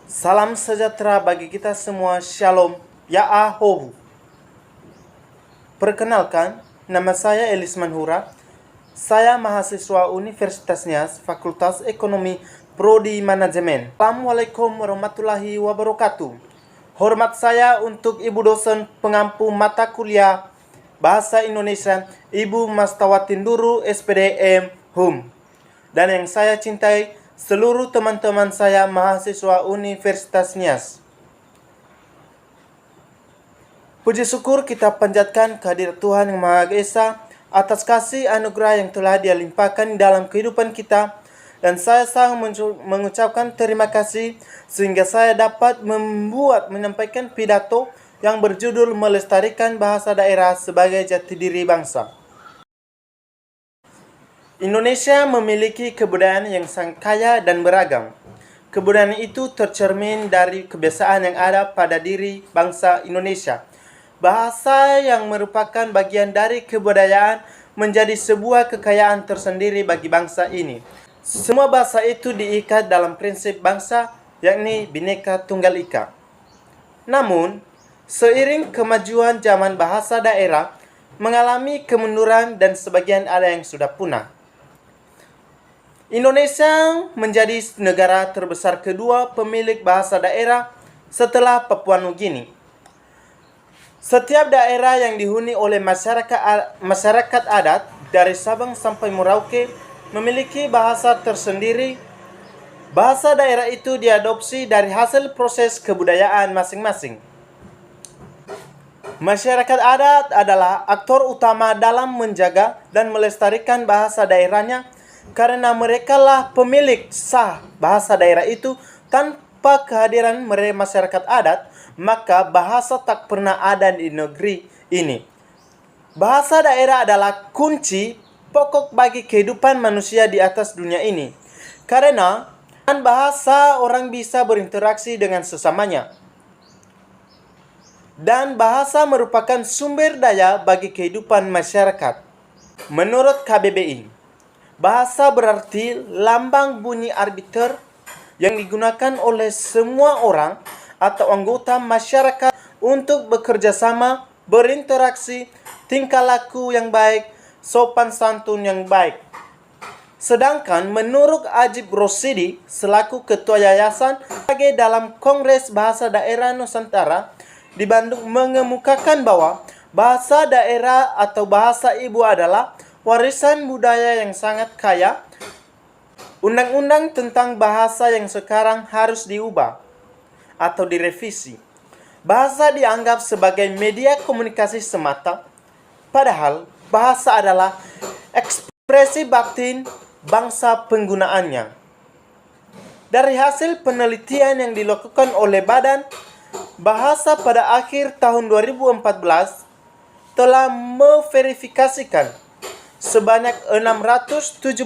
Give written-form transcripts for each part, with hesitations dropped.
Salam sejahtera bagi kita semua. Shalom. Ya'ahobu. Perkenalkan, nama saya Elis Manhura. Saya mahasiswa Universitas Nias, Fakultas Ekonomi, Prodi Manajemen. Assalamualaikum warahmatullahi wabarakatuh. Hormat saya untuk Ibu dosen pengampu mata kuliah Bahasa Indonesia, Ibu Mastawatin Duru, SPDM, HUM. Dan yang saya cintai, seluruh teman-teman saya mahasiswa Universitas Nias. Puji syukur kita panjatkan kehadirat Tuhan Yang Maha Esa atas kasih anugerah yang telah Dia limpahkan dalam kehidupan kita. Dan saya sangat mengucapkan terima kasih sehingga saya dapat menyampaikan pidato yang berjudul Melestarikan Bahasa Daerah sebagai Jati Diri Bangsa. Indonesia memiliki kebudayaan yang sangat kaya dan beragam. Kebudayaan itu tercermin dari kebiasaan yang ada pada diri bangsa Indonesia. Bahasa yang merupakan bagian dari kebudayaan menjadi sebuah kekayaan tersendiri bagi bangsa ini. Semua bahasa itu diikat dalam prinsip bangsa, yakni Bhinneka Tunggal Ika. Namun, seiring kemajuan zaman bahasa daerah mengalami kemunduran dan sebagian ada yang sudah punah. Indonesia menjadi negara terbesar kedua pemilik bahasa daerah setelah Papua Nugini. Setiap daerah yang dihuni oleh masyarakat adat dari Sabang sampai Merauke memiliki bahasa tersendiri. Bahasa daerah itu diadopsi dari hasil proses kebudayaan masing-masing. Masyarakat adat adalah aktor utama dalam menjaga dan melestarikan bahasa daerahnya, karena merekalah pemilik sah bahasa daerah itu. Tanpa kehadiran masyarakat adat, maka bahasa tak pernah ada di negeri ini. Bahasa daerah adalah kunci pokok bagi kehidupan manusia di atas dunia ini. Karena dengan bahasa orang bisa berinteraksi dengan sesamanya. Dan bahasa merupakan sumber daya bagi kehidupan masyarakat. Menurut KBBI, bahasa berarti lambang bunyi arbiter yang digunakan oleh semua orang atau anggota masyarakat untuk bekerja sama, berinteraksi, tingkah laku yang baik, sopan santun yang baik. Sedangkan menurut Ajib Rosidi selaku Ketua Yayasan sebagai dalam Kongres Bahasa Daerah Nusantara di Bandung mengemukakan bahwa bahasa daerah atau bahasa ibu adalah warisan budaya yang sangat kaya. Undang-undang tentang bahasa yang sekarang harus diubah atau direvisi. Bahasa dianggap sebagai media komunikasi semata, padahal bahasa adalah ekspresi batin bangsa penggunaannya. Dari hasil penelitian yang dilakukan oleh Badan Bahasa pada akhir tahun 2014 telah memverifikasikan sebanyak 617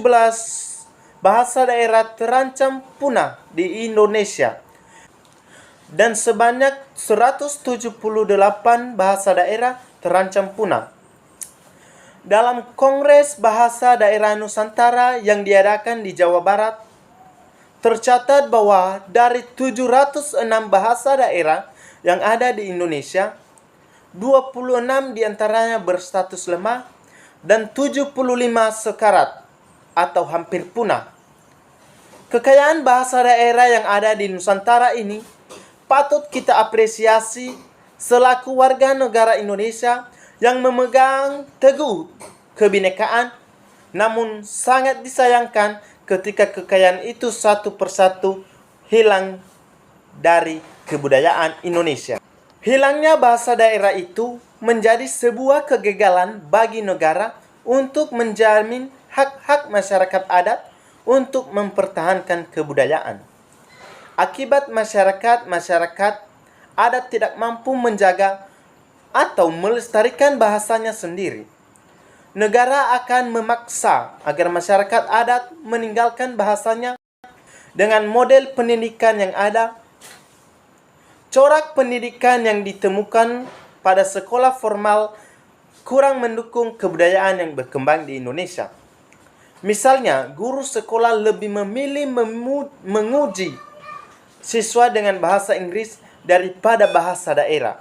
bahasa daerah terancam punah di Indonesia dan sebanyak 178 bahasa daerah terancam punah. Dalam Kongres Bahasa Daerah Nusantara yang diadakan di Jawa Barat, tercatat bahwa dari 706 bahasa daerah yang ada di Indonesia, 26 diantaranya berstatus lemah dan 75 sekarat atau hampir punah. Kekayaan bahasa daerah yang ada di Nusantara ini patut kita apresiasi selaku warga negara Indonesia yang memegang teguh kebinekaan. Namun sangat disayangkan ketika kekayaan itu satu persatu hilang dari kebudayaan Indonesia. Hilangnya bahasa daerah itu menjadi sebuah kegagalan bagi negara untuk menjamin hak-hak masyarakat adat untuk mempertahankan kebudayaan. Akibat masyarakat adat tidak mampu menjaga atau melestarikan bahasanya sendiri. Negara akan memaksa agar masyarakat adat meninggalkan bahasanya dengan model pendidikan yang ada. Corak pendidikan yang ditemukan pada sekolah formal kurang mendukung kebudayaan yang berkembang di Indonesia. Misalnya, guru sekolah lebih memilih menguji siswa dengan bahasa Inggris daripada bahasa daerah.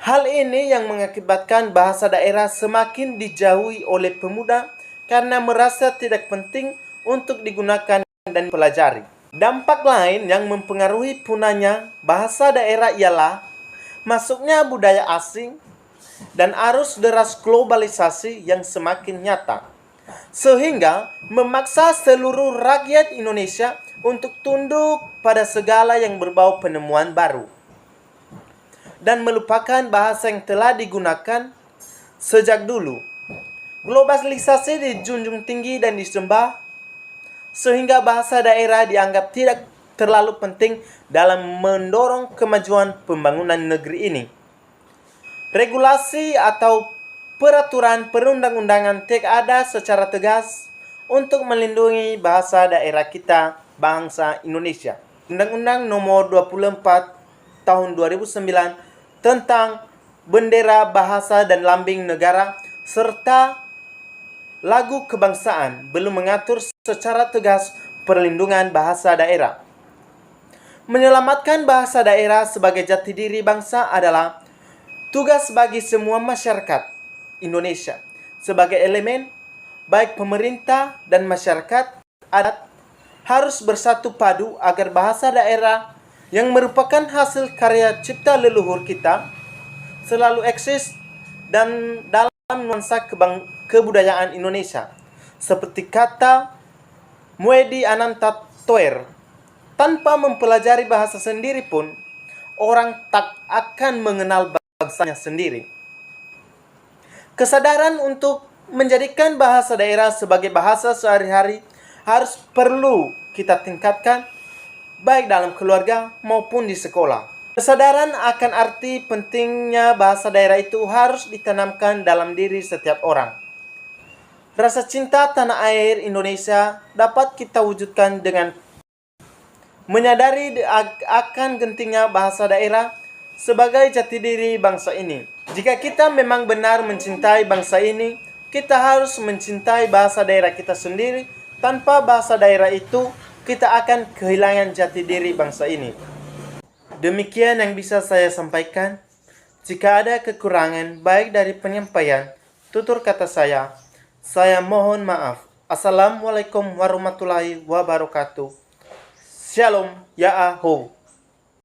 Hal ini yang mengakibatkan bahasa daerah semakin dijauhi oleh pemuda karena merasa tidak penting untuk digunakan dan dipelajari. Dampak lain yang mempengaruhi punahnya bahasa daerah ialah masuknya budaya asing dan arus deras globalisasi yang semakin nyata, sehingga memaksa seluruh rakyat Indonesia untuk tunduk pada segala yang berbau penemuan baru dan melupakan bahasa yang telah digunakan sejak dulu. Globalisasi dijunjung tinggi dan disembah, sehingga bahasa daerah dianggap tidak terlalu penting dalam mendorong kemajuan pembangunan negeri ini. Regulasi atau peraturan perundang-undangan tidak ada secara tegas untuk melindungi bahasa daerah kita, bangsa Indonesia. Undang-Undang Nomor 24 Tahun 2009 tentang bendera, bahasa, dan lambang negara serta lagu kebangsaan belum mengatur secara tegas perlindungan bahasa daerah. Menyelamatkan bahasa daerah sebagai jati diri bangsa adalah tugas bagi semua masyarakat Indonesia sebagai elemen baik pemerintah dan masyarakat adat harus bersatu padu agar bahasa daerah yang merupakan hasil karya cipta leluhur kita selalu eksis dan dalam nuansa kebudayaan Indonesia. Seperti kata Muedi Ananta Toer, tanpa mempelajari bahasa sendiri pun orang tak akan mengenal bangsanya sendiri. Kesadaran untuk menjadikan bahasa daerah sebagai bahasa sehari-hari harus perlu kita tingkatkan baik dalam keluarga maupun di sekolah. Kesadaran akan arti pentingnya bahasa daerah itu harus ditanamkan dalam diri setiap orang. Rasa cinta tanah air Indonesia dapat kita wujudkan dengan menyadari akan gentingnya bahasa daerah sebagai jati diri bangsa ini. Jika kita memang benar mencintai bangsa ini, kita harus mencintai bahasa daerah kita sendiri. Tanpa bahasa daerah itu, kita akan kehilangan jati diri bangsa ini. Demikian yang bisa saya sampaikan. Jika ada kekurangan baik dari penyampaian, tutur kata saya mohon maaf. Assalamualaikum warahmatullahi wabarakatuh. Shalom, ya aho.